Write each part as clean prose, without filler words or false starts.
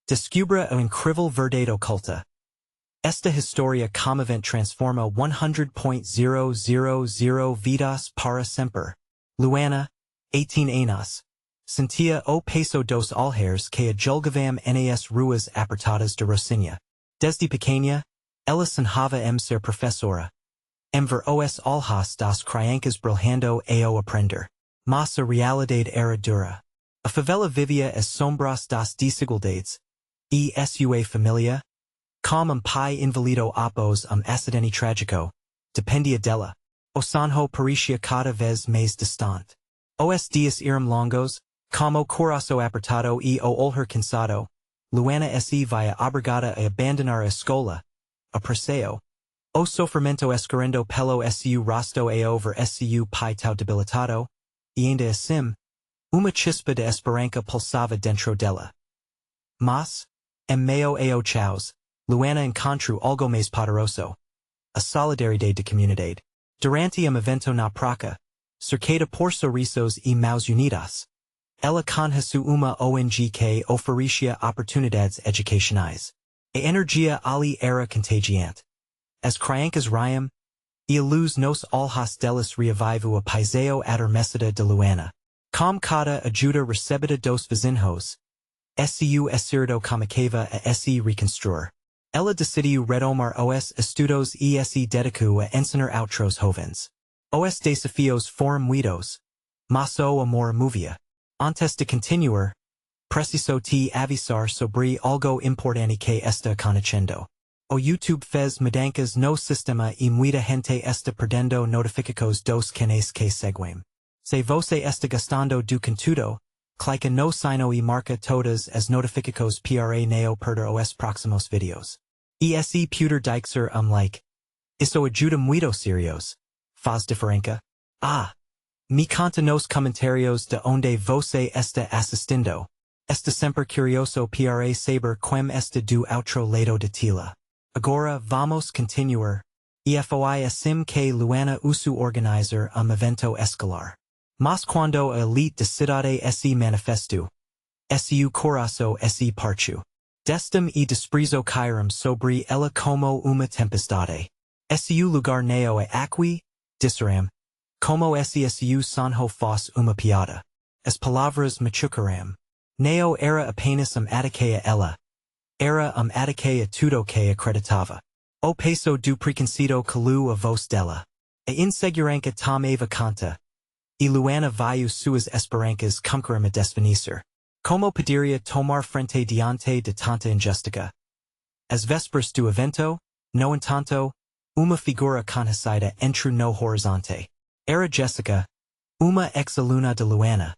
Descubra o incrível verdade oculta. Esta historia comovente transforma 100.000 vidas para sempre. Luana, 18 anos. Sentia o peso dos alheres que a julgavam nas ruas apertadas de Rocinha. Desde pequena, ela sonhava ser professora. Ver os olhos das crianças brilhando ao aprender. Mas a realidade era dura. A favela vivia as sombras das desigualdades. E sua família, com pai inválido após acidente trágico, dependia dela. O sonho parecia cada vez mais distante. Os dias eram longos, como o coração apertado e o olhar cansado. Luana se via obrigada a abandonar a escola, a passeio. O sofrimento escorrendo pelo seu rosto ao ver seu pai tão debilitado, e ainda assim, uma chispa de esperança pulsava dentro dela. Mas, meio ao caos, Luana encontrou algo mais poderoso. A solidariedade de comunidade. Durante evento na praça, cercada por sorrisos e mãos unidas, ela conheceu uma ONG que oferecia oportunidades educacionais. A energia ali era contagiante. As crianças riam, e a luz nos olhos delas reavivou a paisagem adormecida de Luana. Com cada ajuda recebida dos vizinhos, su acerto começava a se reconstruir. Ela decidiu retomar os estudos e se dedicou a ensinar outros jovens. Os desafios foram muitos, mas o amor movia. Antes de continuar, preciso te avisar sobre algo importante que está acontecendo. O YouTube fez mudanças no sistema e muita gente está perdendo notificações dos canais que seguem. Se você está gostando do conteúdo, clica no sino e marca todas as notificações para não perder os próximos vídeos. E se puder deixar like. Isso ajuda muito serios. Faz diferença? Me conta nos comentários de onde você está assistindo. Está sempre curioso para saber como está do outro lado de tela. Agora vamos continuar. E foi assim que Luana usou organizar evento escolar. Mas quando a elite de cidade se manifestou, seu coração se partiu. Destem e desprezo caíram sobre ela como uma tempestade. Seu lugar neo a aqui, disseram, como seu sonho fosse uma piada. As palavras machucaram. Neo era apenas ataque a ela. Era ataque a tudo que acreditava. O peso do preconceito calou a voz dela. A insegurança tomava conta. E Luana viu suas esperanças começar a desvanecer. Como poderia tomar frente diante de tanta injustiça? As vésperas do evento, no entanto, uma figura conhecida entrou no horizonte. Era Jessica, uma ex-aluna de Luana.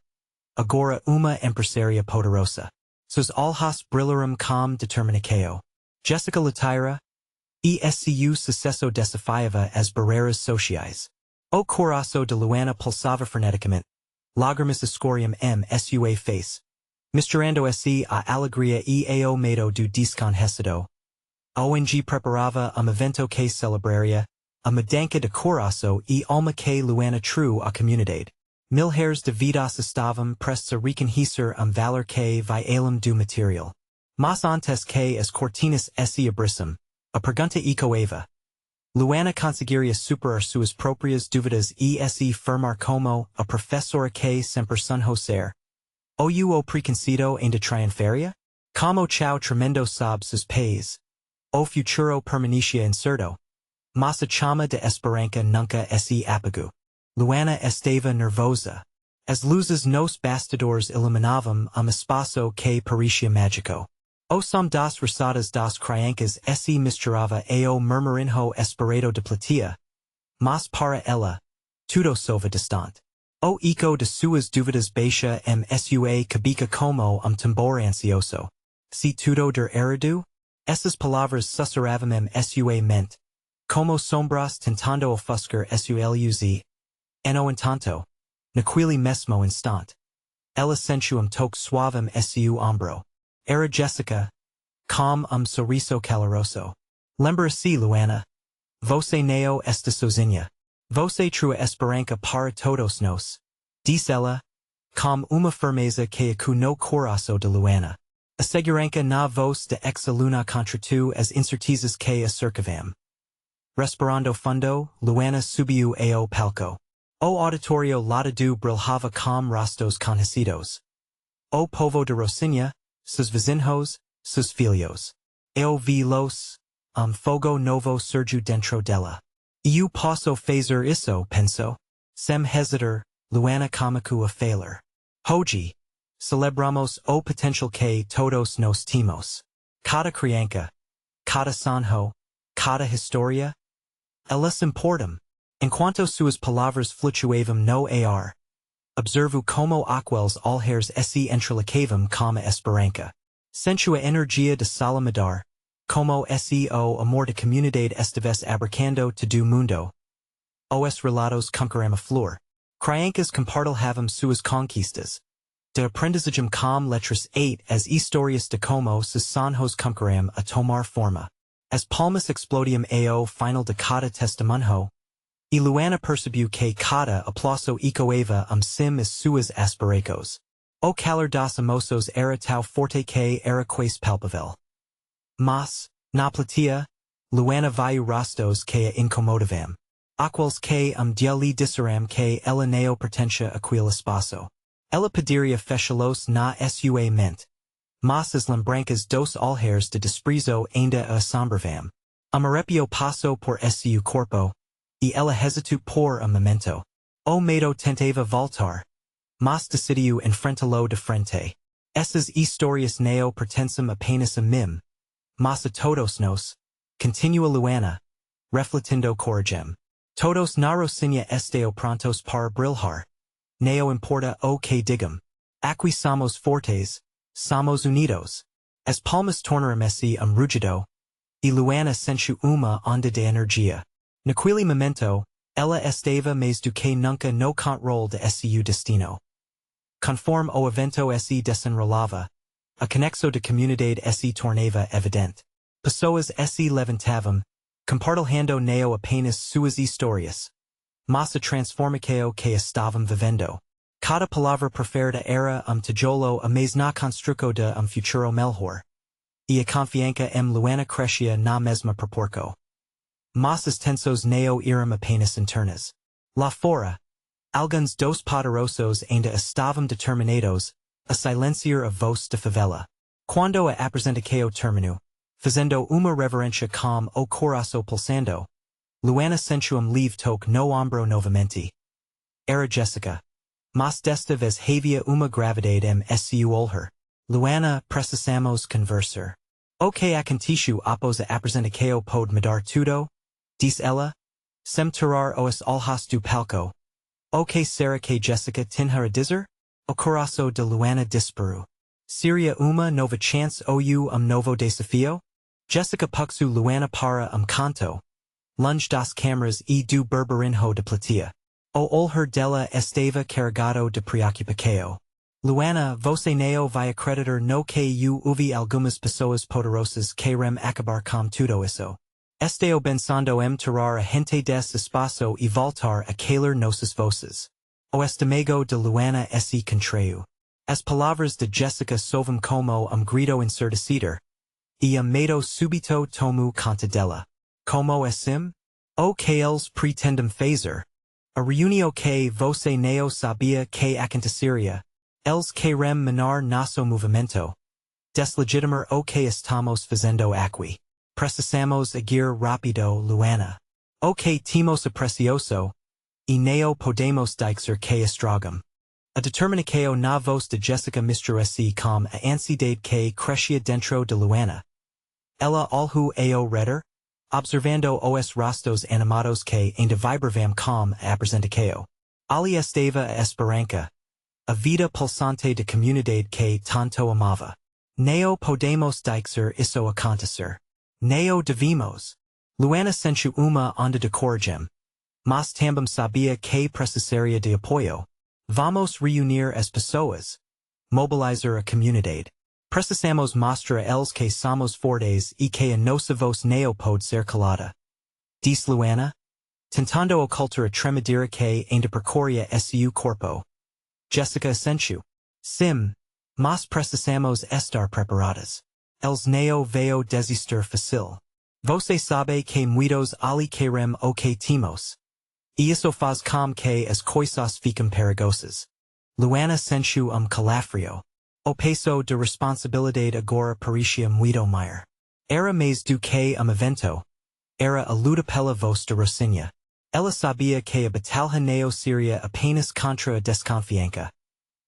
Agora uma empresária poderosa. Seus olhos brilharam com determinação. Jessica Lataira, e seu sucesso desafiava as barreiras sociais. O coração de Luana pulsava freneticamente. Lágrimas escorriam sua face. Misturando-se a alegria e ao medo do desconhecido. A ONG preparava evento que celebraria a mudança de coração e alma que Luana true à comunidade. Milhares de vidas estavam prestes a reconhecer valor que vai além do material. Mas antes que as cortinas se abrissem, a pergunta ecoava. Luana conseguiria superar suas próprias dúvidas e se firmar como a professora que sempre sonhou ser. O preconceito ainda triunfaria? Como chau tremendo sob seus pés. O futuro permanecia incerto. Mas a chama de esperança nunca se apagou. Luana estava nervosa. As luzes nos bastidores iluminavam espaço que parecia mágico. O som das risadas das crianças se misturava ao murmurinho esperado de platia. Mas para ela, tudo sova distante. O eco de suas dúvidas baixa sua cabeça como tambor ansioso. Se tudo der errado? Essas palavras sussurravam sua mente. Como sombras tentando ofuscar sua luz. No entanto, naquele mesmo instante, ela sentiu toque suave seu ombro. Era Jessica, com sorriso caloroso. Lembra-se, Luana. Você não está sozinha. Você trua esperança para todos nós. Disse ela, com uma firmeza que acuou no coração de Luana. Asseguranca na voz de ex aluna contra tu as incertezas que acercavam. Respirando fundo, Luana subiu ao palco. O auditorio lado brilhava com rostos conhecidos. O povo de Rocinha, seus vizinhos, seus filhos. Eu vi los, fogo novo surgiu dentro dela. Eu posso fazer isso, pensou. Sem hesitar, Luana começou a falar. Hoje, celebramos o potencial que todos nós temos. Cada criança, cada sonho, cada história. Elas importam. Enquanto suas palavras flutuavam no ar. Observo como aqueles olhares se entrelacavam como esperança. Sentiu a energia de salamandar, como se o amor de comunidade estivesse abracando todo mundo. Os relatos conqueram a flor. Crianças compartilhavam suas conquistas. De aprendizagem com letras 8 as histórias de como seus sonhos conqueram a tomar forma. As palmas explodiam ao final de cada testemunho. E Luana percebeu que cada aplauso ecoava sim as suas aspirações. O calor dos emoções era tão forte que era quase palpável. Mas, na plateia, Luana viu rostos que a incomodavam. Aqueles que dia lhe disseram que ela não pertencia àquele espaço. Ela poderia fechá-los na sua mente. Mas as lembranças dos olhares de desprezo ainda a assombravam. Arrepio passou por seu corpo. E ela hesitou por momento. O medo tentava voltar. Mas decidiu enfrentá-lo de frente. Essas histórias não pertencem apenas a mim. Mas a todos nós. Continua Luana. Refletindo coragem. Todos na Rocinha estão prontos para brilhar. Não importa o que digam. Aqui somos fortes. Somos unidos. As palmas tornaram-se rugido. E Luana sentiu uma onda de energia. Naquele momento, ela estava mais do que nunca no controle de seu destino. Conforme o evento se desenrolava, a conexão de comunidade se tornava evidente. Pessoas se levantavam, compartilhando não apenas suas histórias, mas a transformação que estavam vivendo. Cada palavra preferida era tijolo a mais na construção de futuro melhor. E a confiança em Luana crescia na mesma proporção. Mas as tensões não eram apenas internas. Lá fora, alguns dos poderosos ainda estavam determinados a silenciar a voz de favela. Quando a apresentação terminou, fazendo uma reverência com o coração pulsando, Luana sentiu livre toque no ombro novamente. Era Jessica. Mas desta vez havia uma gravidade em seu olhar. Luana, precisamos conversar. O que aconteceu após a apresentação pode mudar tudo? Diz ela, sem tirar os olhos do palco. O que será que Jessica tinha a dizer? O coração de Luana disparou. Seria uma nova chance ou novo desafio? Jessica puxou Luana para canto. Longe das câmeras e do burburinho de plateia. O olhar dela estava carregado de preocupação. Luana, você não vai acreditar no que houve algumas pessoas poderosas que irão acabar com tudo isso. Estou pensando em tirar a gente desse espaço e voltar a calar nossas vozes. O estômago de Luana se contraiu. As palavras de Jessica soavam como grito ensurdecido. E medo súbito tomou conta dela. Como assim? O que eles pretendem fazer? A reunião que você não sabia que aconteceria. Eles querem minar nosso movimento. Deslegitimar o que estamos fazendo aqui. Precisamos agir rápido, Luana. O que temos é precioso. E não podemos dizer que estragam. A determinação na voz de Jessica mistura-se com a ansiedade que crescia dentro de Luana. Ela olhou ao redor, observando os rostos animados que ainda vibravam com a apresentação. Ali estava a esperança. A vida pulsante de comunidade que tanto amava. Não podemos dizer isso acontecer. Não devemos. Luana sentiu uma onda de coragem. Mas também sabia que precisaria de apoio. Vamos reunir as pessoas. Mobilizar a comunidade. Precisamos mostrar a eles que somos fortes e que a nossa voz não pode ser calada. Diz Luana, tentando ocultar a tremadeira que ainda percorria seu corpo. Jessica assentiu. Sim. Mas precisamos estar preparadas. Els neo veo desistir fácil. Você sabe que muitos ali querem o que temos. E isso faz com que as coisas fiquem perigosas. Luana sentiu calafrio. O peso de responsabilidade agora parecia muito maior. Era mais do que evento. Era a luta pela voz de Rocinha. Ela sabia que a batalha não seria apenas contra a desconfiança,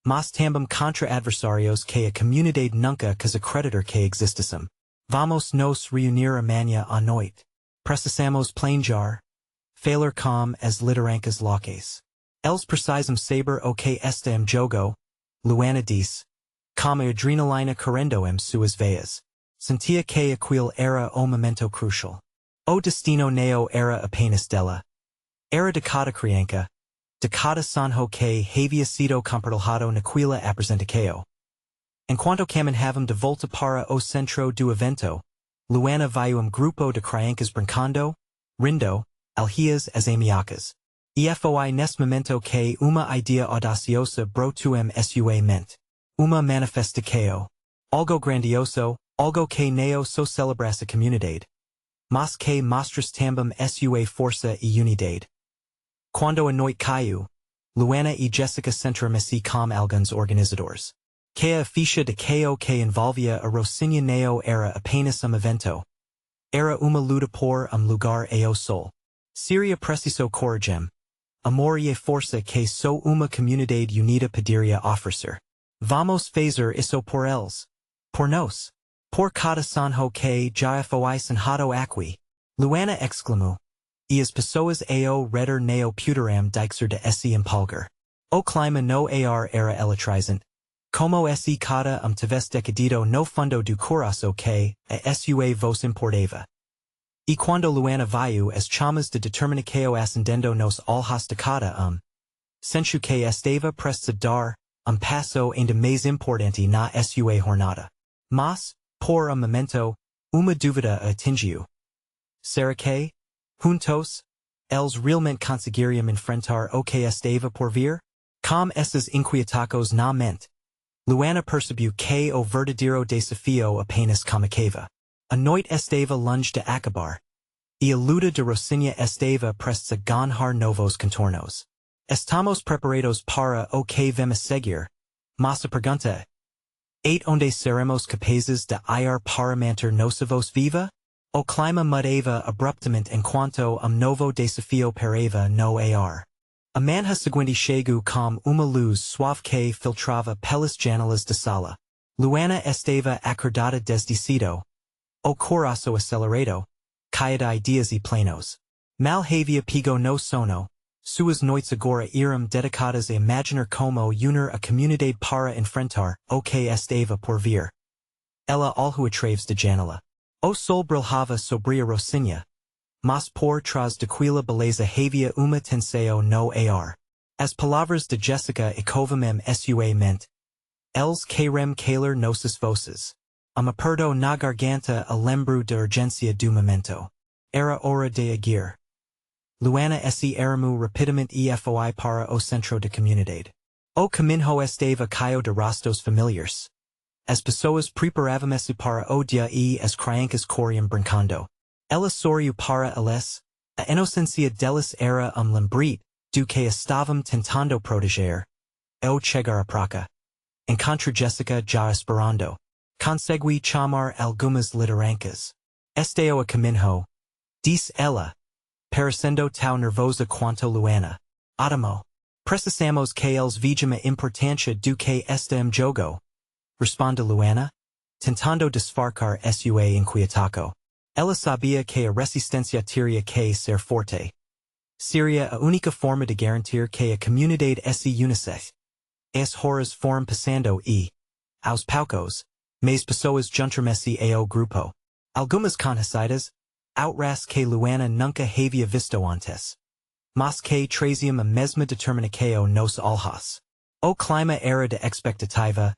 mas também contra adversários que a comunidade nunca quis acreditar que existissem. Vamos nos reunir amanhã à noite. Precisamos planejar. Falar com as literancas locais. Eles precisam saber o que está em jogo, Luana disse. Com a adrenalina correndo em suas veias. Sentia que aquele era o momento crucial. O destino não era apenas dela. Era de cada criança, de cada sonho que havia sido compartilhado naquela apresentação. Enquanto caminhavam de volta para o centro do evento, Luana viu grupo de crianças brincando, rindo, alheas as amiacas. E foi nesse momento que uma ideia audaciosa brotou em sua mente. Uma manifestação. Algo grandioso, algo que não só celebrasse a comunidade, mas que mostrasse também sua força e unidade. Quando a noite caiu, Luana e Jessica sentaram-se com alguns organizadores. Que a ficha de que o que envolvia a Rocinha não era apenas evento. Era uma luta por lugar ao sol. Seria preciso coragem. Amor e força que só uma comunidade unida poderia oferecer. Vamos fazer isso por eles. Por nós. Por cada sonho que já foi sonhado aqui. Luana exclamou. E as pessoas ao redor não puderam deixar de se empolgar. O clima no ar era eletrizante. Como se cada tivesse decadido no fundo do coração que a sua voz importava. E quando Luana viu as chamas de determinação ascendendo nos olhos de cada sentiu que estava prestes a dar passo ainda mais importante na sua jornada. Mas, por momento, uma dúvida a atingiu. Será que, juntos, eles realmente conseguiriam enfrentar o que estava por vir? Com esses inquietacos na mente, Luana percebeu que o verdadeiro desafio apenas começava. A noite estava longe de acabar. E a luta de Rocinha estava prestes a ganhar novos contornos. Estamos preparados para o que vamos seguir, mas a pergunta é onde seremos capazes de ir para manter nossa voz viva? O clima mudava abruptamente enquanto novo desafio parava no ar. A manhã seguinte chegou com uma luz suave que filtrava pelas janelas da sala. Luana estava acordada desde cedo. O coração acelerado, cheia de ideias e planos. Mal havia pego no sono. Suas noites agora eram dedicadas a imaginar como unir a comunidade para enfrentar o que estava por vir. Ela olhou através da janela. O sol brilhava sobre a Rocinha, mas por trás daquela beleza havia uma tensão no ar. As palavras de Jessica ecoavam em sua mente. Eles querem calar nossas vozes. Aperto na garganta a lembro da urgência do momento. Era hora de agir. Luana se armou rapidamente e foi para o centro da comunidade. O caminho estava cheio de rostos familiares. As pessoas preparavam-se para o dia e as crianças corriam brincando. Ela sorriu para eles. A inocência deles era lembrete do que estavam tentando proteger. Ao chegar a praça, encontrou Jessica já esperando. Consegui chamar algumas literancas. Esteu a caminho, disse ela, parecendo tão nervosa quanto Luana. Ótimo. Precisamos que eles vejam a importância do que está em jogo. Responde Luana, tentando disfarçar sua inquietação. Ela sabia que a resistência teria que ser forte. Seria a única forma de garantir que a comunidade se unisse. As horas foram passando e, aos poucos, mais pessoas juntaram-se ao grupo. Algumas conhecidas, outras que Luana nunca havia visto antes. Mas que traziam a mesma determinação nos olhos. O clima era de expectativa,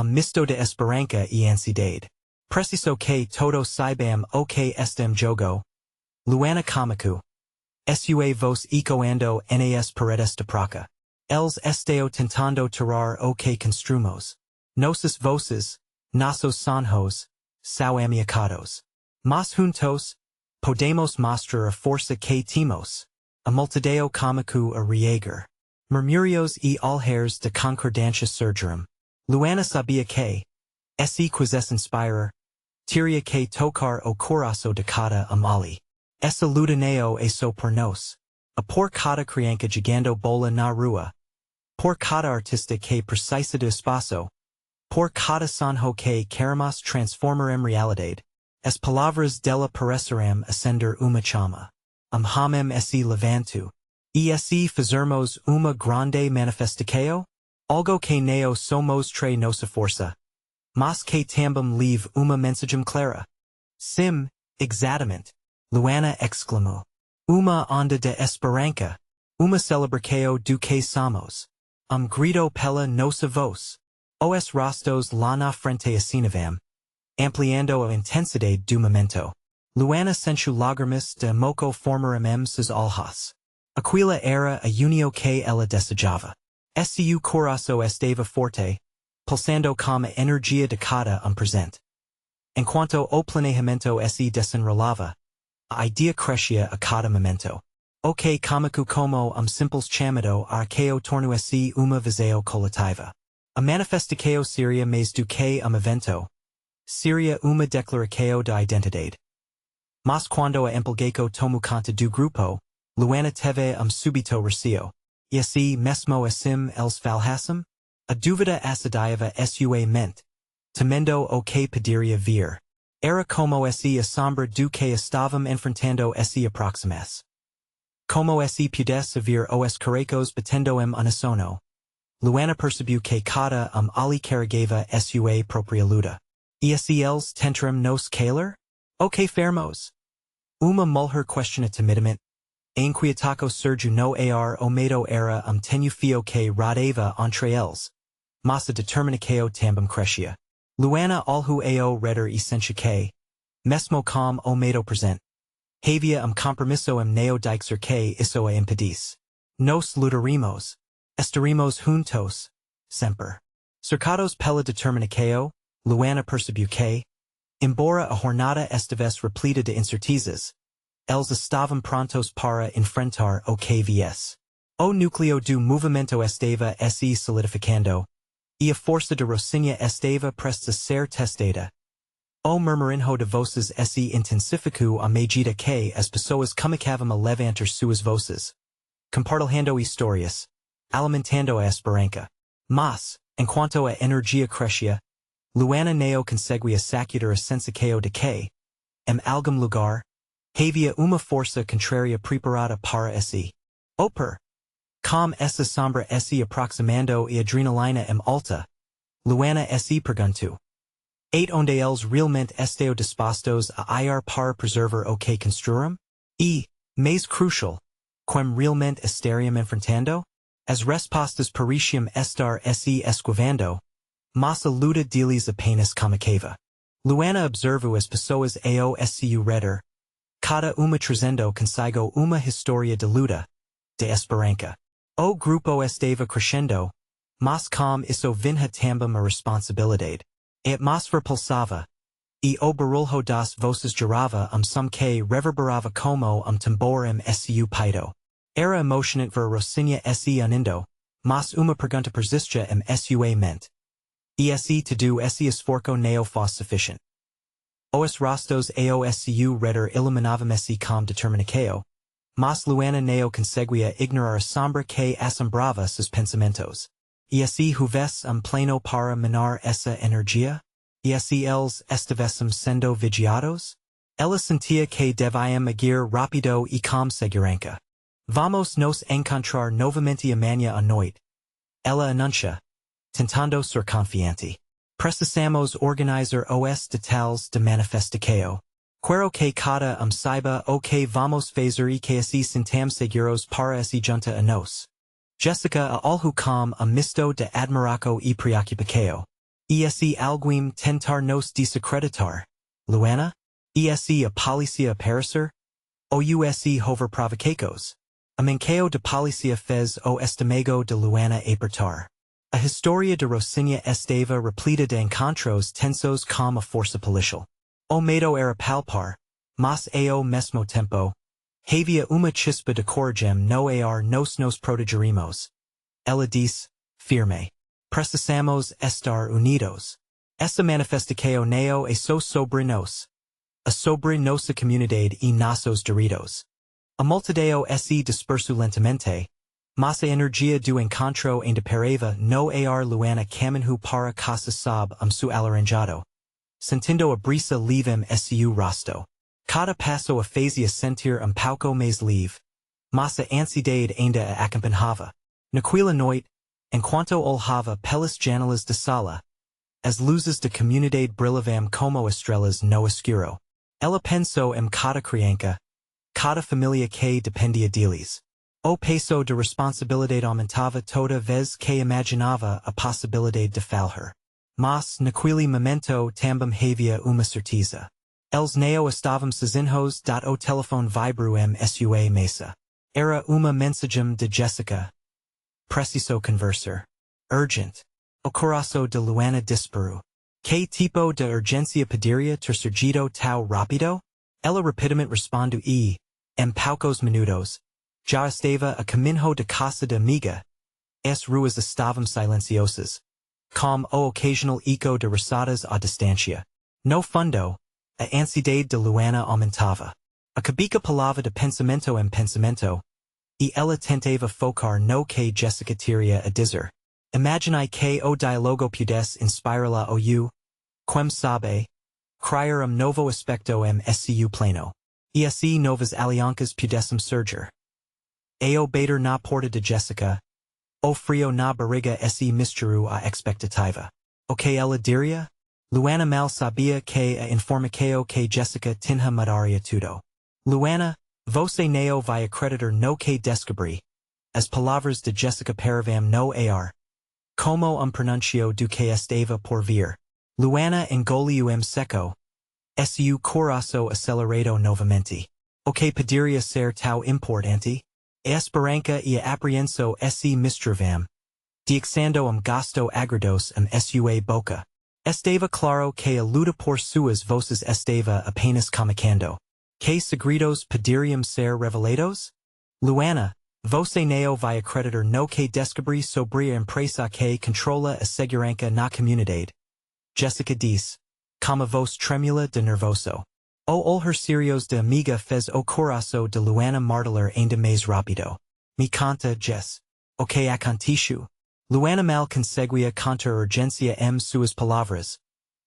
misto de esperança e ansiedade. Preciso que todos saibam o que está em jogo. Luana comicu. Sua voz ecoando nas paredes de praça. Eles estão tentando tirar o que construmos. Nosos voces, nossos sonhos, sao amicados. Mas juntos, podemos mostrar a força que temos. A multidão comico a rieger. Murmurios e alheres de concordância surgiram. Luana sabia que, esse quizes inspirar, teria que tocar o coração de cada ali. Essa ludaneo é só por nós. A por cada criança jogando bola na rua. Por cada artista que precisa de espaço. Por cada sonho que queremos transformar em realidade. As palavras dela parecerão acender uma chama. Hamem esse levanto. E esse fazermos uma grande manifestação? Algo que neo somos tre nossa força. Mas que também leve uma mensagem clara. Sim, exatamente. Luana exclamou. Uma onda de esperança. Uma celebração do que somos. Grito pela nossa voz. Os rostos lá na frente assinavam. Ampliando a intensidade do momento. Luana sentiu lágrimas de moco formarem seus olhos. Aquila era a união que ela desejava. Seu coração estava forte, pulsando como a energia de cada presente. Enquanto o planejamento se desenrolava, a ideia crescia a cada momento. O que comico como simples chamado arqueo tornou-se uma visão coletiva. A manifestação seria mais do que evento. Seria uma declaração de identidade. Mas quando a empolgação tomou conta do grupo, Luana teve subito recio. E assim mesmo assim eles falhassem? A dúvida assediava sua mente. Temendo o que poderia vir. Era como esse a sombra do que estavam enfrentando se aproximasse. Como se pudesse vir os caracos batendo unísono. Luana percebeu que cada ali carregava sua própria luta. E se eles tentaram nos calar? O que fermos? Uma mulher questiona timidamente. Inquietaco surgiu no ar o medo era tenho fio que rodava entre eles. Mas a determinação também crescia. Luana alhu ao redor e sentia que, mesmo com o medo presente, havia compromisso neo dixer que isso a impedisse. Nos lutaremos. Estaremos juntos. Sempre. Cercados pela determinação, Luana percebeu que, embora a jornada estivesse repleta de incertezas, eles estavam prontos para enfrentar o que viesse. O núcleo do movimento estava se solidificando, e a força de Rocinha estava prestes a ser testada. O murmurinho de vozes se intensificou à medida que as pessoas começavam a levantar suas vozes, compartilhando histórias, alimentando a esperança. Mas, enquanto a energia crescia, Luana não conseguia sacudir a sensação de que, em algum lugar, havia uma força contrária preparada para esse. Opor. Com essa sombra se aproximando e adrenalina alta, Luana se perguntou. Onde eles realmente estão dispostos a ir para preservar o que construíram? E, mais crucial, como realmente estariam enfrentando? As respostas pareciam estar se esquivando, mas a luta deles apenas começava. Luana observou as pessoas ao seu redor, cada uma trazendo consigo uma história de luta, de esperança. O grupo estava crescendo, mas com isso vinha também a responsabilidade. A atmosfera pulsava, e o barulho das vozes girava som que reverberava como tambor seu peito. Era emocionante ver Rocinha se unindo, mas uma pergunta persistia sua mente. E se tudo esse esforço não fosse suficiente. Os rostos ao seu redor iluminavam se com determinação, mas Luana não conseguia ignorar a sombra que assombrava seus pensamentos. E se houvesse plano para minar essa energia? E se eles estivessem sendo vigiados? Ela sentia que deviam agir rápido e com segurança. Vamos nos encontrar novamente amanhã à noite. Ela anuncia, tentando ser confiante. Precisamos organizar os detalhes de manifestação. Quero que cada saiba o que vamos fazer e que assim sintamos seguros para esse junta a nós. Jessica a algo com misto de admiração e preocupação. E se alguém tentar nos desacreditar? Luana? E se a polícia aparecer? Ou se houver provocados? A manqueo de polícia fez o estômago de Luana apertar. A historia de Rocinha estava repleta de encontros tensos com a força policial. O medo era palpar, mas ao mesmo tempo, havia uma chispa de coragem no ar nos protegerimos. Ela disse, firme. Precisamos estar unidos. Essa manifestação neo é só sobre nós. A sobre nossa comunidade e nossos direitos. A multidão se dispersou lentamente, mas a energia do encontro ainda parava no ar Luana caminhou para casa sob seu alaranjado. Sentindo a brisa livem seu rosto. Cada passo a fazia sentir pouco mais livre. Mas a ansiedade ainda a acompanhava. Naquela noite, enquanto olhava pelas janelas da sala, as luzes da comunidade brilhavam como estrelas no escuro. Ela pensou cada criança, cada família que dependia deles. O peso de responsabilidade aumentava toda vez que imaginava a possibilidade de falhar. Mas, naquele momento também havia uma certeza. Eles não estavam sozinhos o telefone vibrou sua mesa. Era uma mensagem de Jessica. Preciso conversar. Urgent. O coração de Luana disparou. Que tipo de urgência poderia ter surgido tão rápido? Ela rapidamente respondeu e, em poucos minutos, já estava a caminho de casa de amiga. As ruas estavam silenciosas, com o ocasional eco de risadas à distância. No fundo, a ansiedade de Luana aumentava. A cabeça pulava de pensamento em pensamento, e ela tentava focar no que Jessica teria a dizer. Imaginai que o diálogo pudesse inspirá-la ou, quem sabe, criar novo aspecto su plano. E assim novas alianças pudessem surgir. O bater na porta de Jessica, o frio na barriga se misturou à expectativa. O que ela diria? Luana mal sabia que a informação que Jessica tinha mudaria tudo. Luana, você não vai acreditar no que descobri. As palavras de Jessica paravam no ar. Como pronuncio do que estava por vir. Luana engoliu seco. Su coração acelerado novamente. O que poderia ser tão importante? A esperança e a apreensão se misturavam. Dixando gasto agrados sua boca. Estava claro que a luta por suas vozes estava apenas começando. Que segredos poderiam ser revelados? Luana, você não vai acreditar no que descobri sobre a empresa que controla a segurança na comunidade. Jessica disse, com a voz trêmula de nervoso. O olhar serios de amiga fez o coração de Luana martelar ainda mais rápido. Me conta, Jess. O que aconteceu? Luana mal conseguia conter urgência suas palavras.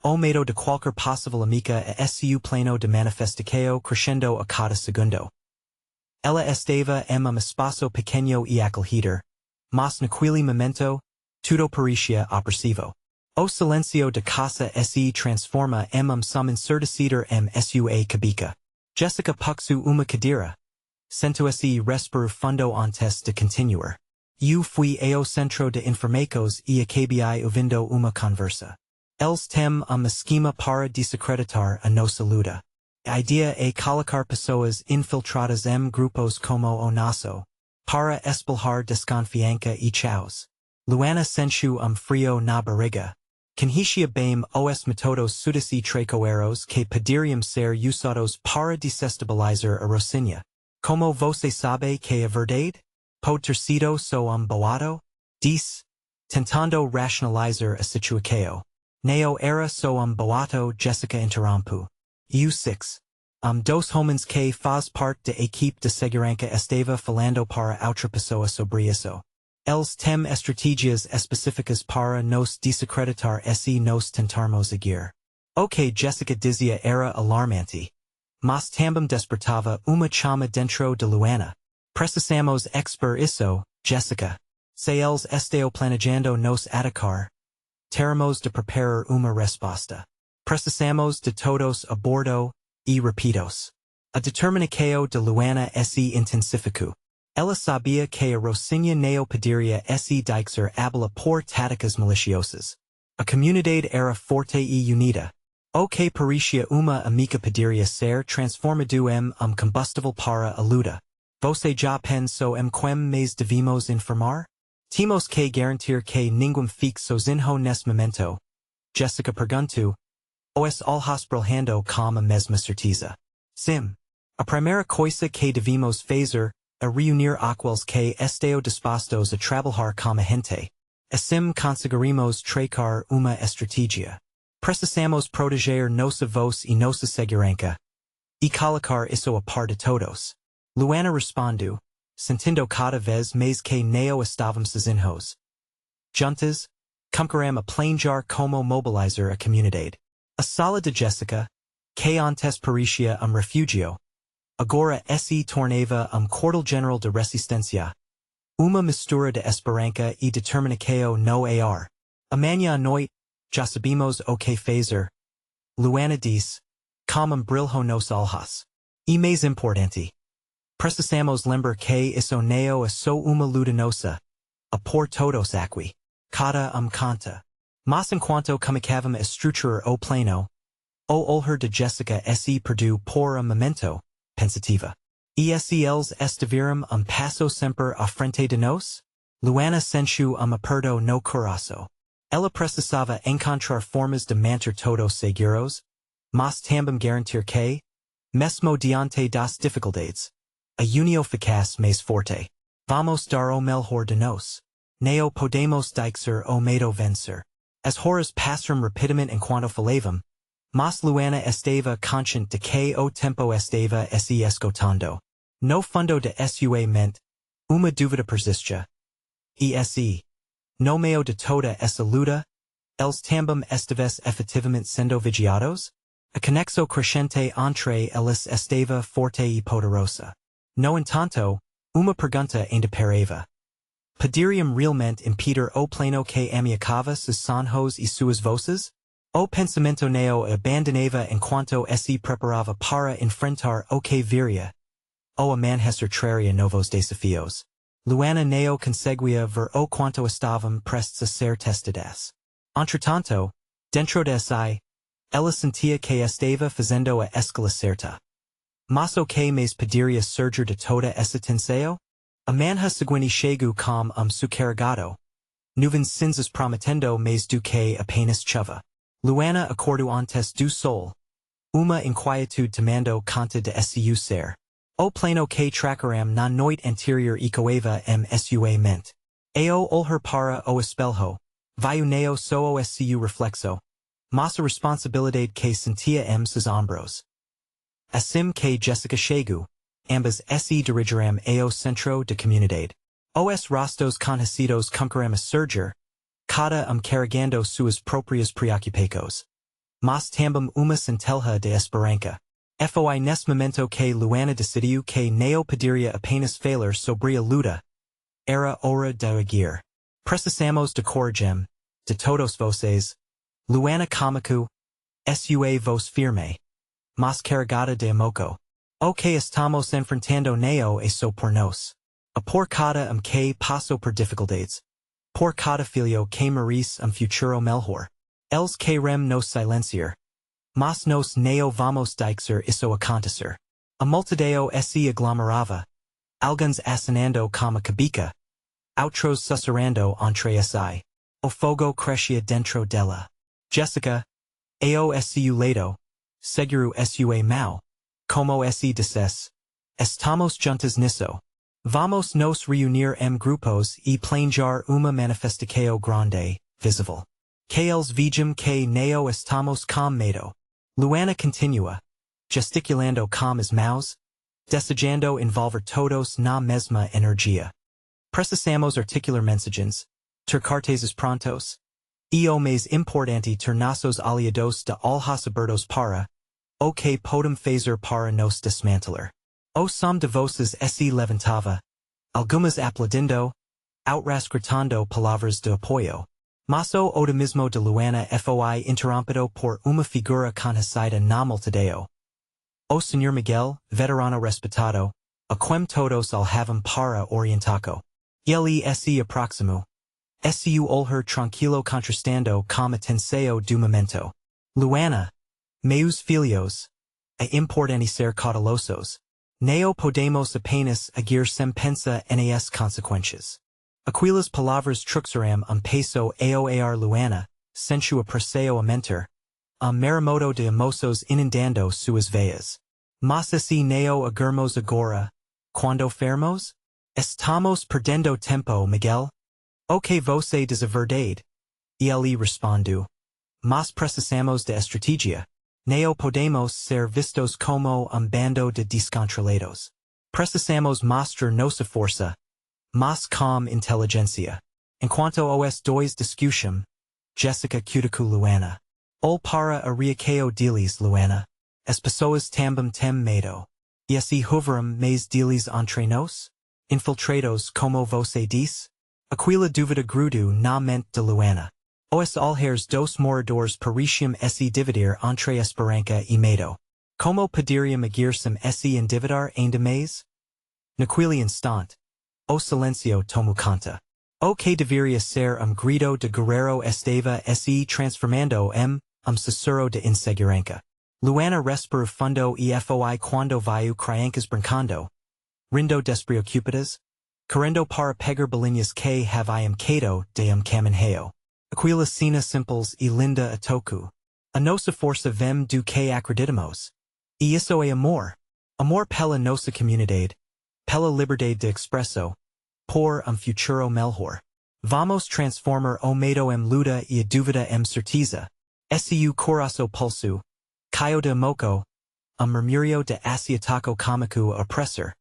O medo de qualquer possível amiga a su plano de manifestação crescendo a cada segundo. Ela estava espaço pequeno e acolhido, mas naquele momento, tudo parecia opressivo. O silêncio de casa se transforma som ensurdecido sua cabeça. Jessica puxou uma cadeira. Sentou-se e respirou fundo antes de continuar. Eu fui ao centro de informações e acabei ouvindo uma conversa. Eles têm esquema para desacreditar a nossa luta. A ideia é colocar pessoas infiltradas grupos como o nosso, para espalhar desconfiança e caos. Luana sentiu frio na barriga. Conhecia bem os métodos sutis e traiçoeiros que poderiam ser usados para desestabilizar a Rocinha. Como você sabe que é verdade? Pode ter sido só boato? Disse, tentando racionalizar a situação. Não era só boato, Jessica interrompeu. Eu six. Dos homens que faz parte da equipe de segurança estava falando para outra pessoa sobre isso. Eles têm estratégias específicas para nos desacreditar se nos tentarmos agir. O que Jessica dizia era alarmante. Mas também despertava uma chama dentro de Luana. Precisamos expor isso, Jessica. Se eles estão planejando nos atacar, teremos de preparar uma resposta. Precisamos de todos a bordo, e repito. A determinação de Luana se intensificou. Ela sabia que a Rocinha não poderia se deixar abalar por táticas maliciosas. A comunidade era forte e unida. O que parecia uma amiga poderia ser transformado em combustível para a luta. Você já pensou quem mais devemos informar? Timos que garantir que ninguém fique sozinho nesse momento. Jessica perguntou, os alhosprelhando com a mesma certeza. Sim. A primeira coisa que devemos fazer é reunir aqueles que estão dispostos a trabalhar com a gente. Assim conseguiremos traçar uma estratégia. Precisamos proteger nossa voz e nossa segurança. E colocar isso a par de todos. Luana respondeu, sentindo cada vez mais que não estávamos sozinhos. Juntas, começaremos a planejar como mobilizar a comunidade. A sala de Jessica, que antes parecia refúgio, agora se tornava quartel general de resistência. Uma mistura de esperança e determinação no ar. Amanhã à noite, já sabemos o que fazer. Luana disse, com brilho nos olhos. E mais importante, precisamos lembrar que isso não é só uma luta nossa. A por todos aqui. Cada conta. Mas enquanto começávamos a estruturar o plano, o olhar de Jessica se perdeu por momento, pensativa. E se eles estiveram passo sempre à frente de nós? Luana sentiu aperto no coração. Ela precisava encontrar formas de manter todos seguros, mas também garantir que, mesmo diante das dificuldades, a união ficasse mais forte. Vamos dar o melhor de nós. Não podemos deixar o medo vencer. As horas passaram rapidamente enquanto falavam, mas Luana estava consciente de que o tempo estava se esgotando. No fundo de sua mente, uma dúvida persistia. E no meio de toda essa luta, eles também estivessem efetivamente sendo vigiados? A conexão crescente entre eles estava forte e poderosa. No entanto, uma pergunta ainda parava. Poderiam realmente impedir o plano que ameaçava seus sonhos e suas vozes? O pensamento não abandonava enquanto se preparava para enfrentar o que viria. O amanhecer traria novos desafios. Luana não conseguia ver o quanto estavam prestes a ser testadas. Entretanto, dentro de si, ela sentia que estava fazendo a escolha certa. Mas o que mais poderia surgir de toda essa tensão? A manhã seguinte chegou com supercarregado. Nuvens cinzas prometendo mais do que apenas chuva. Luana acordou antes do sol. Uma inquietude tomando conta de seu ser. O plano que traçaram na noite anterior ecoava sua mente. O olhar para o espelho. Viu não só o seu reflexo, mas a responsabilidade que sentia seus ombros. Assim que Jessica chegou, ambas se dirigiram ao centro de comunidade. Os rostos conhecidos começaram a surgir, cada carregando suas próprias preocupações. Mas também uma centelha de esperança. Foi nesse momento que Luana decidiu que não poderia apenas falar sobre a luta. Era hora de agir. Precisamos de coragem, de todos vocês. Luana comicu, sua voz firme, mas carregada de emoco. O que estamos enfrentando não é só por nós. A por cada que passou por dificuldades. Por cada filho que merece futuro melhor. Eles querem nos silenciar. Mas nós não vamos deixar isso acontecer. A multidão se aglomerava. Alguns acenando como a cabica. Outros sussurrando entre si. O fogo crescia dentro dela. Jessica, ao seu lado, seguro sua mão. Como se dissesse, estamos juntas nisso. Vamos nos reunir grupos e planejar uma manifestação grande, visível. Que eles vejam que não estamos com medo. Luana continua, gesticulando com as mãos, desejando envolver todos na mesma energia. Precisamos articular mensagens, ter cartazes prontos. E o mais importante ter nossos aliados de olhos abertos para o que podem fazer para nos desmantelar. O som de vozes se levantava, algumas aplaudindo, outras gritando palavras de apoio. Mas o otimismo de Luana foi interrompido por uma figura conhecida na multidão. O Sr. Miguel, veterano respeitado, a quem todos alhavam para orientá-lo. Ele se aproximou. Seu olhar tranquilo contrastando com a tensão do momento. Luana, meus filhos, é importante ser cautelosos. Não podemos apenas agir sem pensar nas consequências. Aquilas palavras truxeram peso aoar Luana, sensu apresseo a mentor, maremoto de emosos inundando suas veias. Mas esse neo agermos agora, quando fermos? Estamos perdendo tempo, Miguel? O que você diz a verdade? Ele respondu. Mas precisamos de estratégia. Neo podemos ser vistos como bando de descontrolados. Precisamos mostrar nossa força, mas com inteligência. Enquanto os dois discutem, Jessica cuticu Luana. Ol para a reaqueo deles Luana. As pessoas também tem medo. E assim houveram mais deles entre nós? Infiltrados como você diz? Aquila dúvida grudu na mente de Luana. Os alheiros dos moradores pareciam se dividir entre esperança e medo. Como poderiam agir-se se endividar ainda mais? Naquele instante, o silêncio tomou conta. O que deveria ser grito de guerreiro estava se transformando em sussurro de insegurança. Luana respirou fundo e foi quando viu crianças brincando. Rindo despreocupadas, querendo para pegar bolinhas que haviam caído de caminhão. Aquela cena simples e linda a toku. A nossa força vem do que acreditamos. E isso é amor. Amor pela nossa comunidade. Pela liberdade de expresso. Por futuro melhor. Vamos transformar o medo em luta e a dúvida em certeza. Su coração pulso. Caio de moco. Murmurio de asiataco comico opressor.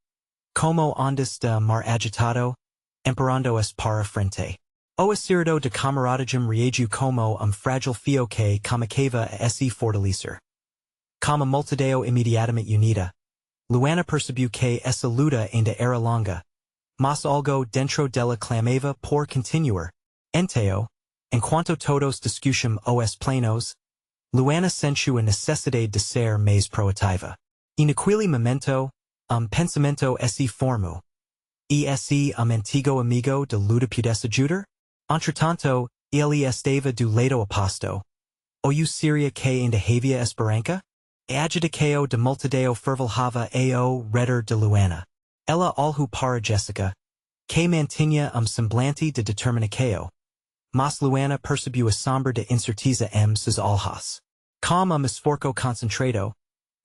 Como ondas de mar agitado. Emperando es para frente. O acerto de camaradagem reagiu como frágil fio que comunicava a se fortalecer. Como multidão imediatamente unida. Luana percebeu que essa luta ainda era longa. Mas algo dentro dela clamava por continuar. Enteo, enquanto todos discutiam os planos, Luana sentiu a necessidade de ser mais proativa. E naquele momento, pensamento se formou. E esse antigo amigo de luta pudesse ajudar? Entretanto, ele estava do lado oposto. Ou seria que ainda havia esperança? A agitação de multidão fervilhava ao redor de Luana. Ela olhou para Jessica, que mantinha semblante de determinação. Mas Luana percebeu a sombra de incerteza em seus olhos. Com esforço concentrado,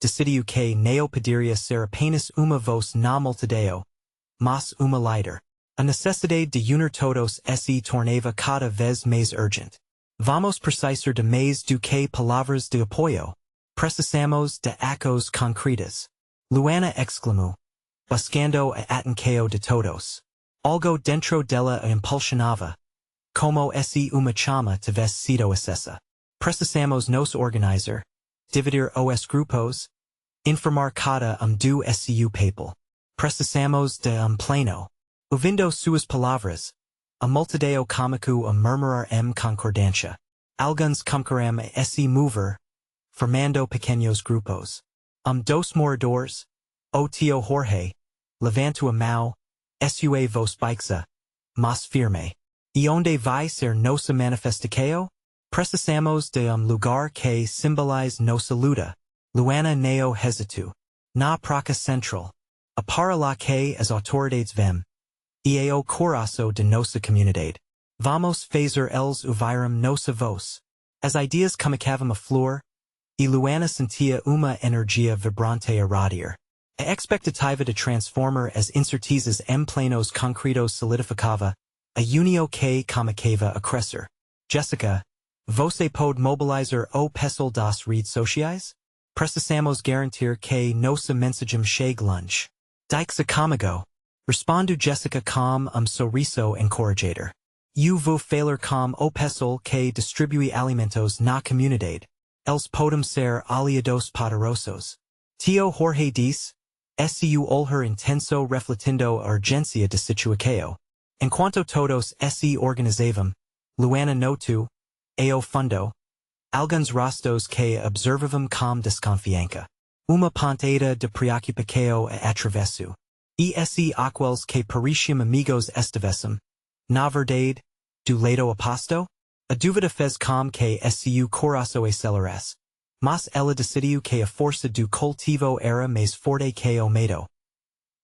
decidiu que não poderia ser apenas uma voz na multidão, mas uma líder. A necessidade de unir todos se tornava cada vez mais urgente. Vamos precisar de mais do que palavras de apoio. Precisamos de acos concretas. Luana exclamou, buscando a atenção de todos. Algo dentro dela a impulsionava. Como se uma chama tivesse sido acesa. Precisamos nos organizar. Dividir os grupos. Informar cada do su papel. Precisamos de pleno. Ouvindo suas palavras, a multidão começou a murmurar em concordância. Alguns começaram a se mover, formando pequenos grupos. Dos moradores, o tio Jorge, levantou a mão, sua voz baixa, mas firme. E onde vai ser nossa manifestação? Precisamos de lugar que simbolize nossa luta. Luana não hesitou. Na praça central, a para lá que as autoridades vêm. E é o coração de nossa comunidade. Vamos fazer eles ouvirem nossa voz. As ideias começavam a flor, e Luana sentia uma energia vibrante a radiar. A expectativa de transformar as incertezas em planos concretos solidificava, a união que começava a crescer. Jessica, você pode mobilizar o pessoal das redes sociais? Precisamos garantir que nossa mensagem chegue longe. Dixe comigo. Respondu Jessica com sorriso encorajador. Eu vou falar com o pessoal que distribui alimentos na comunidade. Eles podem ser aliados poderosos. Tio Jorge diz, su olhar intenso refletindo a urgência de situação. Enquanto todos se organizavam, Luana notou, ao fundo, alguns rostos que observavam com desconfiança. Uma pontada de preocupação a atravesso. E se aqueles que pareciam amigos estivessem, na verdade, do lado oposto? A dúvida fez com que su coração acelerasse, mas ela decidiu que a força do cultivo era mais forte que o medo.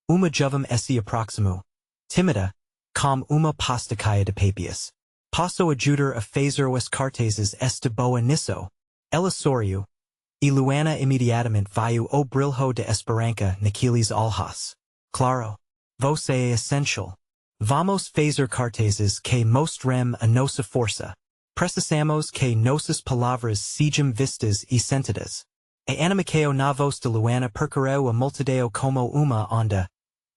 Uma jovem se aproximou, tímida, com uma pasticaia de papias. Passo adjutor a fazer os cartazes esta boa nisso. Ela sorriu. E Luana imediatamente viu o brilho de esperança naqueles olhos. Claro. Você é essential. Vamos fazer cartazes que mostrem a nossa força. Precisamos que nossas palavras sejam vistas e sentidas. A animação na voz de Luana percorreu a multidão como uma onda.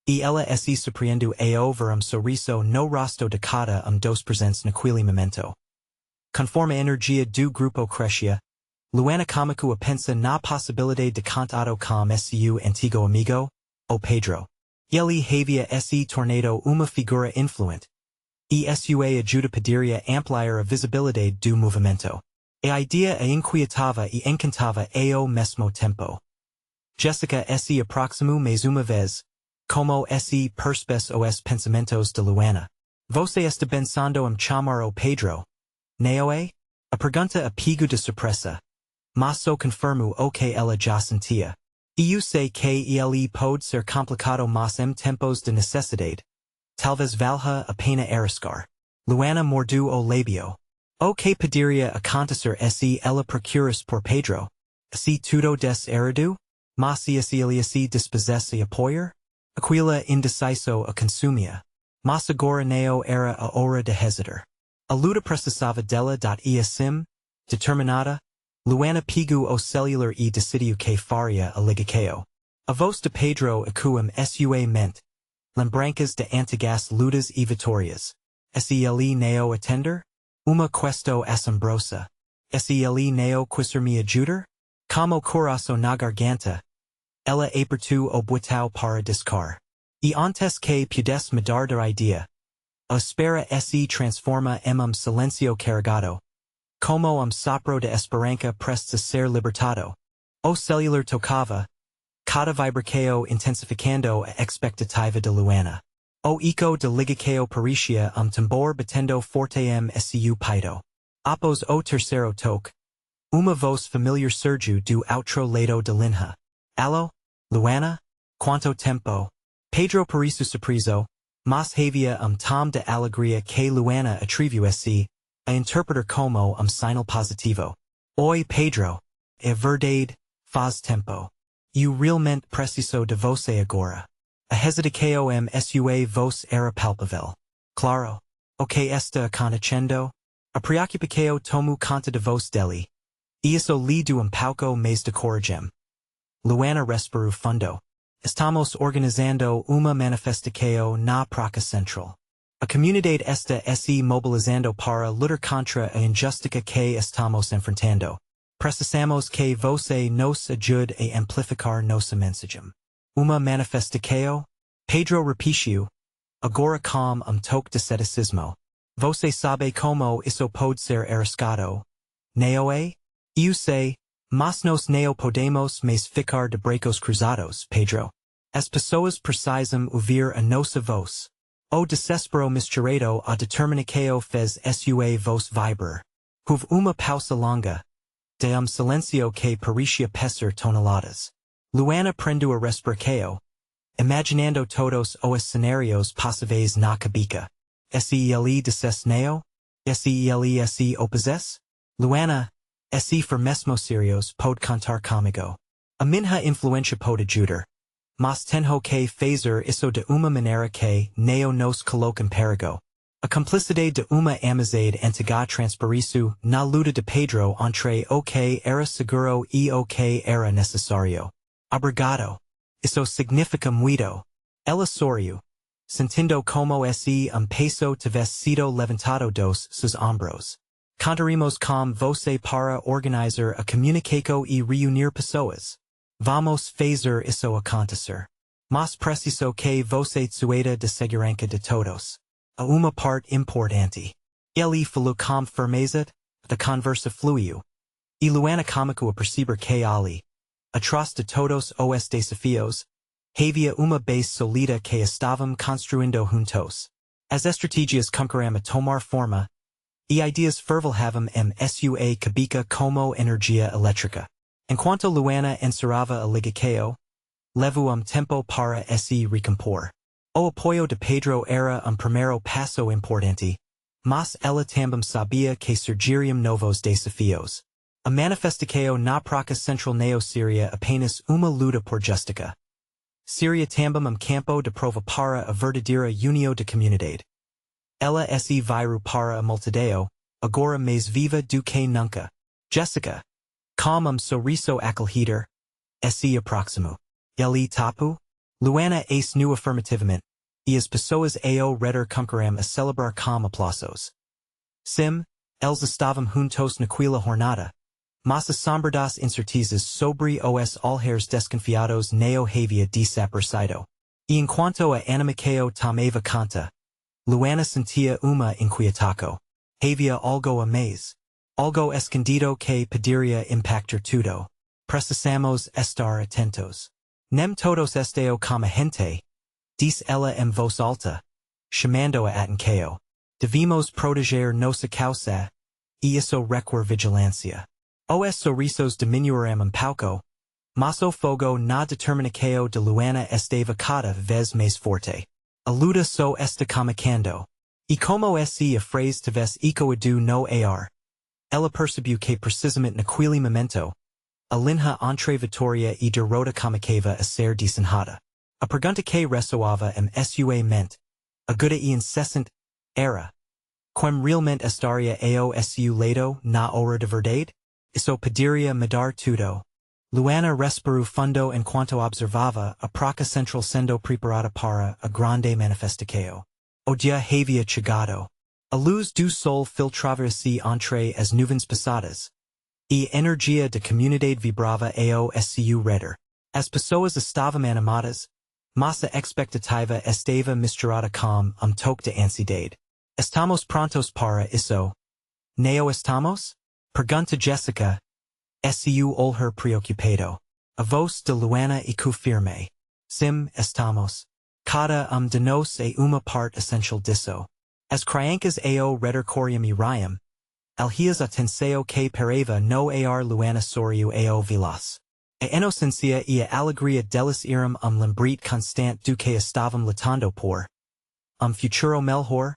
E ela se surpreendeu ao ver sorriso no rosto de cada dos presentes naquele momento. Conforme a energia do grupo crescia, Luana começou a pensar na possibilidade de contato com seu antigo amigo, o Pedro. Ele havia se tornado uma figura influente. E sua ajuda poderia ampliar a visibilidade do movimento. A ideia a inquietava e encantava ao mesmo tempo. Jessica se aproximou mais uma vez, como se percebes os pensamentos de Luana. Você está pensando chamar o Pedro? Não é? A pergunta a pego de surpresa. Mas só confirmo o que ela já sentia. E eu sei que ele pode ser complicado mas em tempos de necessidade. Talvez valha a pena arriscar. Luana mordeu o lábio. O que poderia acontecer se ela procurasse por Pedro? Se tudo deserido? Mas se ele se dispusesse a apoiar? Aquila indeciso a consumia. Mas agora não era a hora de hesitar. A luta precisava dela e assim, determinada, Luana pegou o celular e decidiu que faria a ligação. A voz de Pedro ecoou sua mente. Lembranças de antigas lutas e vitórias. Se ele não atender? Uma questão assombrosa. Se ele não quiser me ajudar? Como coração na garganta. Ela apertou o botão para discar. E antes que pudesse mudar de ideia. A espera se transforma em silêncio carregado. Como sopro de esperança prestes a ser libertado. O celular tocava. Cada vibração intensificando a expectativa de Luana. O eco de ligação parecia tambor batendo forte seu peito. Após o terceiro toque. Uma voz familiar surgiu do outro lado da linha. Alô? Luana? Quanto tempo? Pedro parecia surpreso, mas havia tom de alegria que Luana atribuísse a interpretar como sinal positivo. Oi Pedro. É verdade, faz tempo. Eu realmente preciso de você agora. A hesitação sua voz era palpável. Claro. O que está acontecendo? A preocupação tomou conta de voz dele. Isso lhe deu pouco mais de coragem. Luana respirou fundo. Estamos organizando uma manifestação na Praça Central. A comunidade está se mobilizando para lutar contra a injustiça que estamos enfrentando. Precisamos que você nos ajude a amplificar nossa mensagem. Uma manifestação? Pedro repetiu. Agora com toque de ceticismo. Você sabe como isso pode ser arriscado? Não é? Eu sei. Mas nós não podemos mais ficar de braços cruzados, Pedro. As pessoas precisam ouvir a nossa voz. O desespero misturado a determinação fez sua voz vibrar. Houve uma pausa longa. De silêncio que parecia pesar toneladas. Luana prendeu a respiração, imaginando todos os cenários possíveis na cabeça. Se ele dissesse não? Se ele se opusesse? Luana, se for mesmo serios pode contar comigo. A minha influência pode ajudar. Mas tenho que fazer isso de uma maneira que não nos coloque em perigo. A cumplicidade de uma amizade antiga transpareceu na luta de Pedro entre o que era seguro e o que era necessário. Obrigado. Isso significa muito. Ela sorriu, sentindo como se peso tivesse sido levantado dos seus ombros. Contaremos com você para organizar a comunicação e reunir pessoas. Vamos fazer isso acontecer. Mas preciso que você sueda de segurança de todos. A uma parte importante. Ele falou com firmeza, a conversa fluiu. E Luana começou a perceber que ali, atrás de todos os desafios, havia uma base sólida que estavam construindo juntos. As estratégias começaram a tomar forma, e ideias fervilhavam sua cabeça como energia elétrica. Enquanto Luana encerrava a ligação, levou tempo para se recompor. O apoyo de Pedro era primero paso importante, mas ela também sabia que surgiriam novos desafios. A manifestação na praça central neo seria apenas uma luta por justiça. Seria também campo de prova para a verdadeira união de comunidade. Ela se viru para a multidão, agora mais viva do que nunca. Jessica, com sorriso acolhedor, se aproximou. Ele tapu? Luana ace nu afirmativamente, e as pessoas ao redor concorreram a celebrar com aplausos. Sim, eles estavam juntos naquela jornada, mas assombradas incertezas sobre os olhares desconfiados não havia desaparecido. E enquanto a animação tomava conta, Luana sentia uma inquietação. Havia algo a mais, algo escondido que poderia impactar tudo. Precisamos estar atentos. Nem todos estão como gente, diz ela em voz alta, chamando a atenção. Devemos proteger nossa causa, e isso requer vigilância. Os sorrisos diminuíram pouco, mas o fogo na determinação de Luana estava cada vez mais forte. A luta só está começando. E como se a frase tivesse ecoado no ar, ela percebeu que precisamente naquele momento, a linha entre vitória e derrota começava a ser desenhada. A pergunta que ressoava em sua mente, aguda e incessante, era: quem realmente estaria ao seu lado na hora de verdade? Isso poderia mudar tudo. Luana respirou fundo enquanto observava a praça central sendo preparada para a grande manifestação. O dia havia chegado. A luz do sol filtrava-se entre as nuvens pesadas, e a energia da comunidade vibrava ao seu redor. As pessoas estavam animadas, mas a expectativa estava misturada com toque de ansiedade. Estamos prontos para isso? Não estamos? Pergunta Jessica, seu olhar preocupado. A voz de Luana ecoou firme. Sim, estamos. Cada de nós é uma parte essencial disso. As crianças ao redor coriam e riam, alheas a tensão que parava no ar Luana sorriu ao velas. A inocência e a alegria delas eram lembrete constante do que estavam lutando por. Futuro melhor,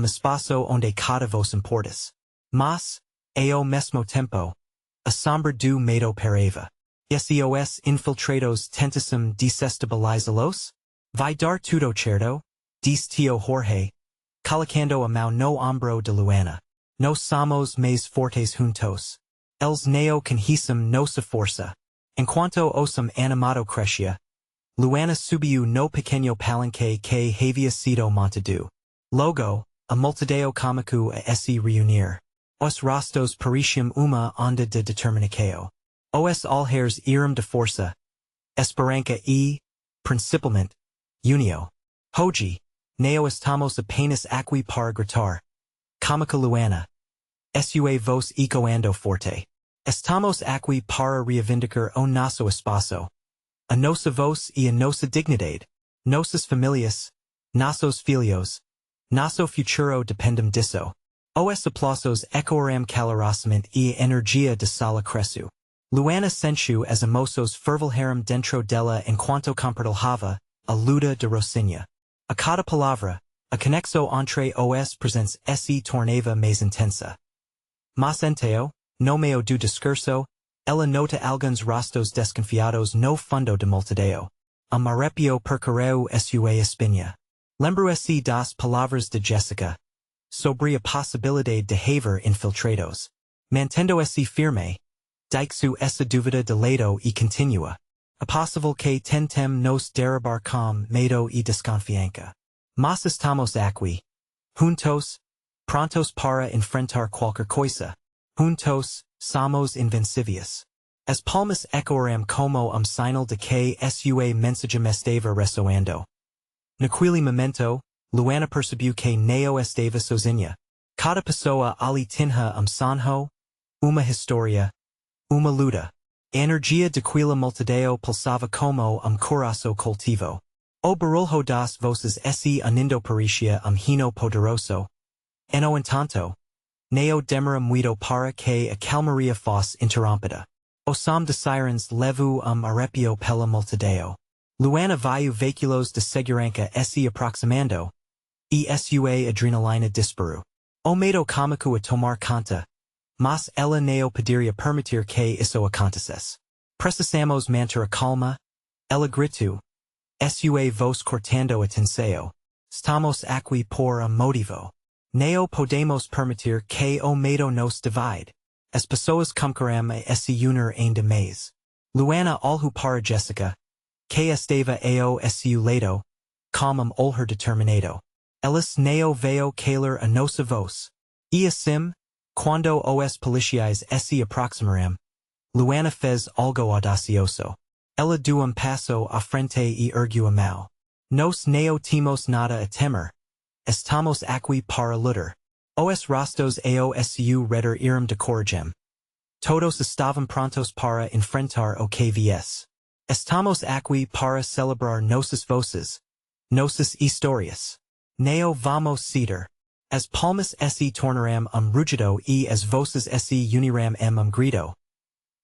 espaço onde cada vos importas. Mas, ao mesmo tempo, a sombra do medo parava. SOS infiltrados tentassem desestabilizá-los? Vai dar tudo certo? Diz tio Jorge, colocando a mão no ombro de Luana. Nós somos mais fortes juntos. Eles não conhecem nossa força. Enquanto osam animado crescia, Luana subiu no pequeno palanque que havia sido montado. Logo, a multidão começou a se reunir. Os rostos pareciam uma onda de determinação. Os olhares eram de força, esperança e, principalmente, união. Hoje, não estamos apenas aqui para gritar. Comica Luana. Sua voz ecoando forte. Estamos aqui para reivindicar o nosso espaço. A nossa voz e a nossa dignidade. Nossas famílias, nossos filhos, nosso futuro dependem disso. Os aplausos ecoaram calorosamente e a energia da sala cresceu. Luana sentiu as emoções fervilharam dentro dela enquanto compartilhava a luta de Rocinha. A cada palavra, a conexão entre os presentes se tornava mais intensa. Mas então, no meio do discurso, ela nota alguns rostos desconfiados no fundo da multidão. Arrepio percorreu sua espinha. Lembrou-se das palavras de Jessica sobre a possibilidade de haver infiltrados. Mantendo-se firme, deixou essa dúvida de lado e continua. É possível que tentem nos derrubar com medo e desconfiança. Mas estamos aqui. Juntos, prontos para enfrentar qualquer coisa. Juntos, somos invencíveis. As palmas ecoaram como sinal de que sua mensagem estava ressoando. Naquele momento, Luana percebeu que não estava sozinha. Cada pessoa ali tinha sonho, uma história, uma luta. A energia daquela multidão pulsava como coração cultivo. O barulho das vozes se unindo parecia hino poderoso. No entanto, não demora muito para que a calmaria fosse interrompida. O som de sirens levou arrepio pela multidão. Luana viu veiculos de segurança se aproximando, e sua adrenalina disparu. O medo comico a tomar conta, mas ela não poderia permitir que isso acontecesse. Precisamos manter a calma, ela gritou, sua voz cortando atenção. Estamos aqui por motivo. Não podemos permitir que o medo nos divide. As pessoas começaram a se unir ainda mais. Luana olhou para Jessica, que estava ao seu lado, com olhar determinado. Elas não veio calar a nossa voz. E assim, quando os policiais se aproximaram, Luana fez algo audacioso. Ela deu passo à frente e ergueu a mão. Nos não temos nada a temer. Estamos aqui para lutar. Os rostos ao seu redor eram de coragem. Todos estavam prontos para enfrentar o que viesse. Estamos aqui para celebrar nossas vozes, nossas histórias. Não vamos ceder. As palmas se tornaram rugido e as vozes se uniram grito.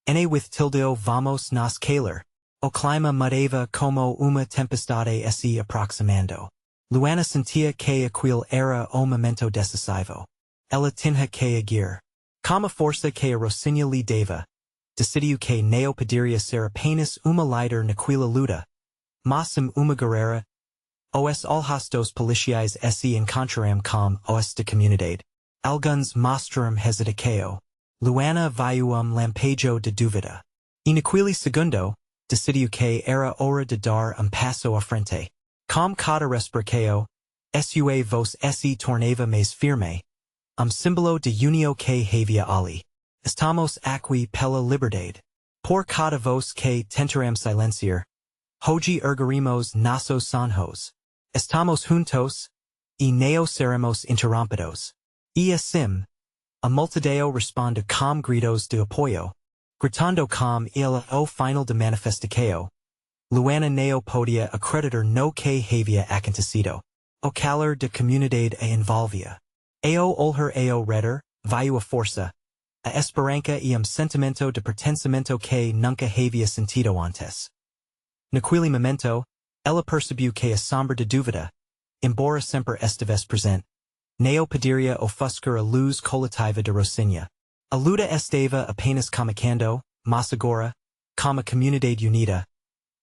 Ene with tilde vamos nos calar. O clima mudava como uma tempestade se aproximando. Luana sentia que aquele era o momento decisivo. Ela tinha que agir. Com a força que a Rocinha lhe dava, decidiu que não poderia ser apenas uma líder naquela luta, mas uma guerreira. Os olhos dos policiais se encontraram com os da comunidade. Alguns mostraram hesitação. Luana viu lampejo de dúvida. E naquele segundo, decidiu que era hora de dar passo à frente. Com cada respiração, sua voz se tornava mais firme. Símbolo de união que havia ali. Estamos aqui pela liberdade. Por cada voz que tentaremos silenciar, hoje ergueremos nossos sonhos. Estamos juntos, e não seremos interrompidos. E assim, a multidão responde com gritos de apoio, gritando com ela o final de manifestação. Luana não podia acreditar no que havia acontecido. O calor da comunidade a envolvia. Ao olhar ao redor, viu a força, a esperança e sentimento de pertencimento que nunca havia sentido antes. Naquele momento, ela percebeu que a sombra de dúvida, embora sempre estivesse presente, não poderia ofuscar a luz coletiva de Rocinha. A luta estava apenas começando, mas agora, como a comunidade unida,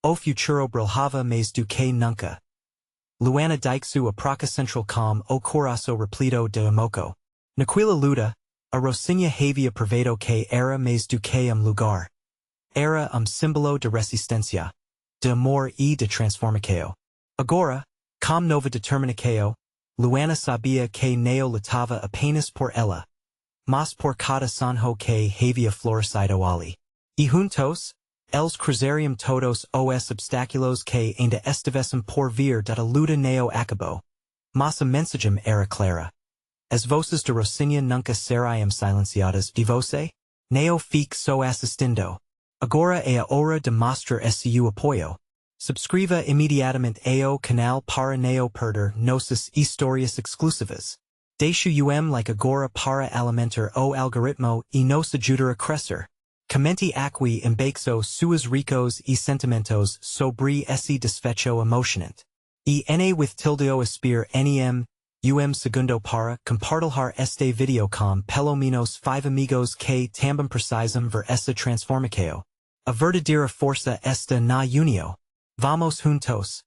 o futuro brilhava mais do que nunca. Luana dixu a praça central com o coração repleto de emoco. Naquela luta, a Rocinha havia provado que era mais do que lugar. Era símbolo de resistência, de amor e de transformação. Agora, com nova determinação, Luana sabia que não lutava apenas por ela, mas por cada sonho que havia florescido ali. E juntos, eles cruzariam todos os obstáculos que ainda estivessem por vir da luta não acabou. Mas a mensagem era clara. As vozes de Rocinha nunca seriam silenciadas e você? Não fique só assistindo. Agora é a hora de mostrar seu apoio. Subscreva imediatamente ao canal para não perder nossas histórias exclusivas. Deixa like agora para alimentar o algoritmo e nos ajudar a crescer. Comente aqui embaixo suas ricos e sentimentos sobre esse desfecho emocionante. E with tilde espir segundo para compartilhar este video com pelo menos 5 amigos que também precisam ver essa transformação. A verdadeira força está na união. Vamos juntos.